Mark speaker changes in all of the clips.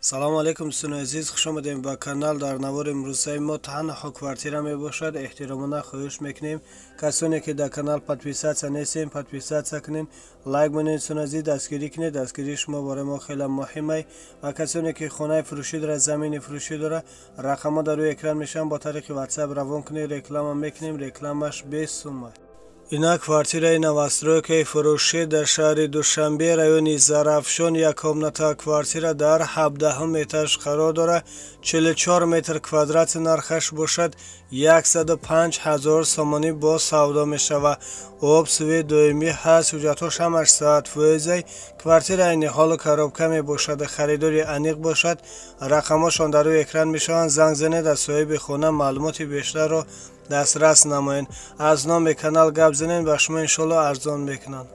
Speaker 1: салому алейкум дӯстони азиз, хуш омадем ба канал. дар навори имрӯзаи мо танҳо квартира мебошад. эҳтиромона хоҳиш мекунем касоне ки дар канал подписатсия нестем, подписатсия кунед, лайк монед. дӯстони азиз, дастгирӣ кунед. дастгирии шумо бораи мо хеле муҳимай. ва касоне ки хонаи фурӯшӣ дорад, замини фурӯшӣ дорад, рақамҳо дар рӯи экран мешаванд. бо тариқи ватсап равон кунед, реклама мекунем. рекламаш без сума. Ина квартираи новостройкаи фурӯшӣ дар шаҳри Душанбе, райони Зарафшон, яккомната квартира дар 17 этаж қарор дорад. 44 метр квадрати нархаш бошад. 105 000 сомонӣ бо савдо мешавад. об суви доимӣ ҳаст, ҳуҷҷатҳош ҳамаш саатфоизай. квартира айни ҳолу коробка мебошад. харидори аниқ бошад. рақамҳошон дар рӯи экран мешаванд. занг занед, аз соҳиби хона маълумоти бештарро дастрас намоед. аз номи канал гап занед, ба шумо иншоалло арзон мекунанд.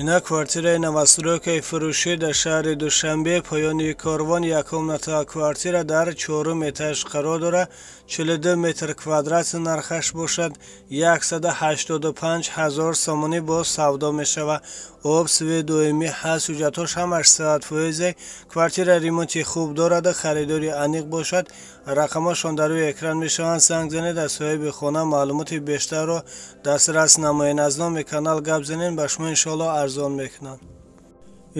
Speaker 1: ина квартираи новостройкаи фурӯшӣ дар шаҳри Душанбе, поёни корвон, яккомната квартира дар 4 этаж қарор дорад. 42 метр квадрати нархаш бошад. 185 000 сомонӣ бо савдо мешавад. об суви доимӣ ҳаст, ҳуҷҷатҳош ҳамаш саатфоизай. квартира ремонти хуб дорад, харидори аниқ бошад. рақамҳошон дар рӯи экран мешаванд. занг занед, аз соҳиби хона маълумоти бештарро дастрас намоед. аз номи канал гап занед, ба шумо иншоалло арзон мекунанд.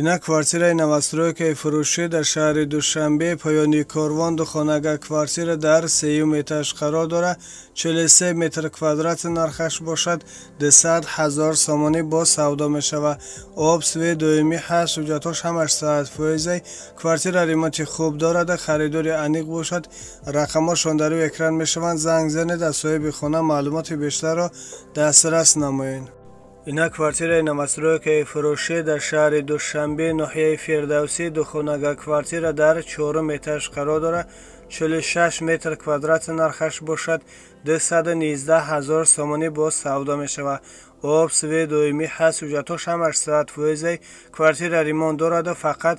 Speaker 1: ина квартираи новостройкаи фурӯшӣ дар шаҳри Душанбе, поёни корвон, духонага квартира дар 3 этаж қарор дорад. 43 метр квадрати нархаш бошад. 200 000 сомонӣ бо савдо мешавад. об суви доимӣ ҳаст, ҳуҷҷатҳош ҳамаш саатфоизай. квартира ремонти хуб дорад, харидори аниқ бошад. рақамҳошон дар рӯи экран мешаванд. занг занед, аз соҳиби хона маълумоти бештарро дастрас намоед. ина квартираи новостройкаи фурӯшӣ дар шаҳри Душанбе, ноҳияи Фирдавсӣ, духонага квартира дар 4 этаж қарор дорад. 46 метр квадрати нархаш бошад. 219 000 сомонӣ бо савдо мешавад. об суви доимӣ ҳаст, ҳуҷҷатҳош ҳамаш саатфоизай. квартира ремонт дорад, фақат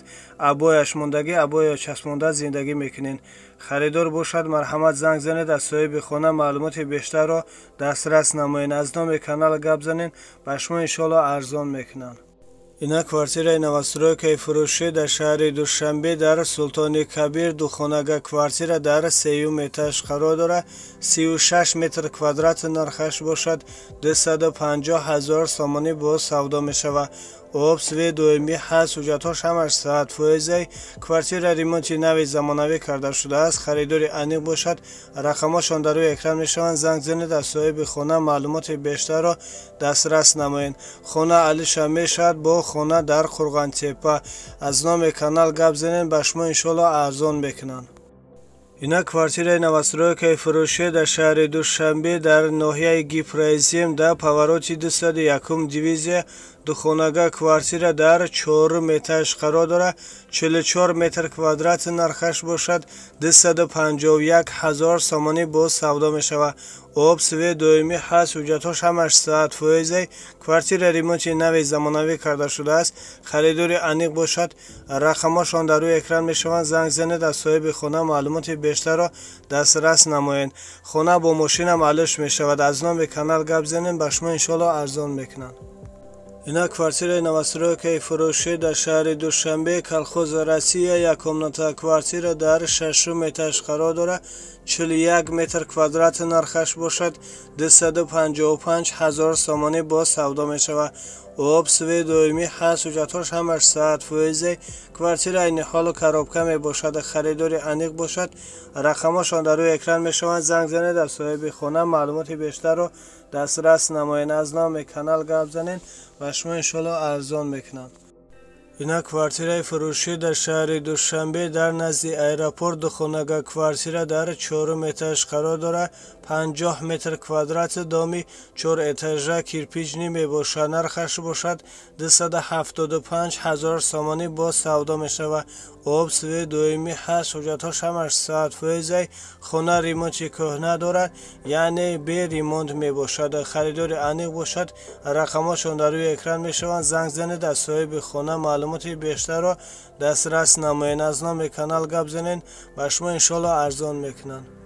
Speaker 1: абояш мондагӣ, абоя часпонда зиндагӣ мекунед. харидор бошад, марҳамат, занг занед, аз соҳиби хона маълумоти бештарро дастрас намоед. аз номи канал гап занед, ба шумо иншоалло арзон мекунанд. ина квартираи новостройкаи фурӯшӣ дар шаҳри Душанбе, дар Султони Кабир, духонага квартира дар 3 этаж қарор дорад. 36 метр квадрати нархаш бошад. 250 000 сомонӣ бо савдо мешавад. об суви доимӣ ҳаст, ҳуҷҷатҳош ҳамаш саатфоизай. квартира ремонти нави замонавӣ карда шудааст. харидори аниқ бошад. рақамҳошон дар рӯи экран мешаванд. занг занед, аз соҳиби хона маълумоти бештарро дастрас намоед. хона алиша мешавад бо хона дар Қурғантепа. аз номи канал гап занед, ба шумо иншоалло арзон мекунанд. ина квартираи новостройкаи фурӯшӣ дар шаҳри Душанбе, дар ноҳияи Гипрайзим, дар повороти 201 дивизия, духонага квартира дар 4 этаж қарор дорад. 44 метр квадрати нархаш бошад. 251 000 сомонӣ бо савдо мешавад. об суви доимӣ ҳаст, ҳуҷҷатҳош ҳамаш саатфоизай. квартира ремонти нави замонавӣ карда шудааст. харидори аниқ бошад. рақамҳошон дар рӯи экран мешаванд. занг занед, аз соҳиби хона маълумоти бештарро дастрас намоед. хона бо мошинам алиш мешавад. аз номи канал гап занед, ба шумо иншоалло арзон мекунанд. ина квартираи новостройкаи фурӯшӣ дар шаҳри Душанбе, колхози Россия, яккомната квартира дар 6 этаж қарор дорад. 41 метр квадрати нархаш бошад. 255 000 сомонӣ бо савдо мешавад. об суви доимӣ ҳаст, ҳуҷҷатҳош ҳамаш саатфоизай. квартира айни ҳолу коробка мебошад. харидори аниқ бошад. рақамҳошон дар рӯи экран мешаванд. занг занед, аз соҳиби хона маълумоти бештарро дастрас намоед. аз номи канал гап занед, ба шумо иншоалло арзон мекунанд. ина квартираи фурӯшӣ дар шаҳри Душанбе, дар назди аэропорт, духонага квартира дар 4 этаж қарор дорад. 50 метр квадрати доми 4 этажа кирпични мебошад. нархаш бошад 275 000 сомонӣ бо савдо мешавад. об суви доимӣ ҳаст, ҳуҷҷатҳош ҳамаш саатфоизай. хона ремонти кӯҳна дорад, яъне бе ремонт мебошад. харидори аниқ бошад. рақамҳошон дар рӯи экран мешаванд. занг занед, аз соҳиби хона маълумоти бештарро дастрас намоед. аз номи канал гап занед, ба шумо иншоалло арзон мекунанд.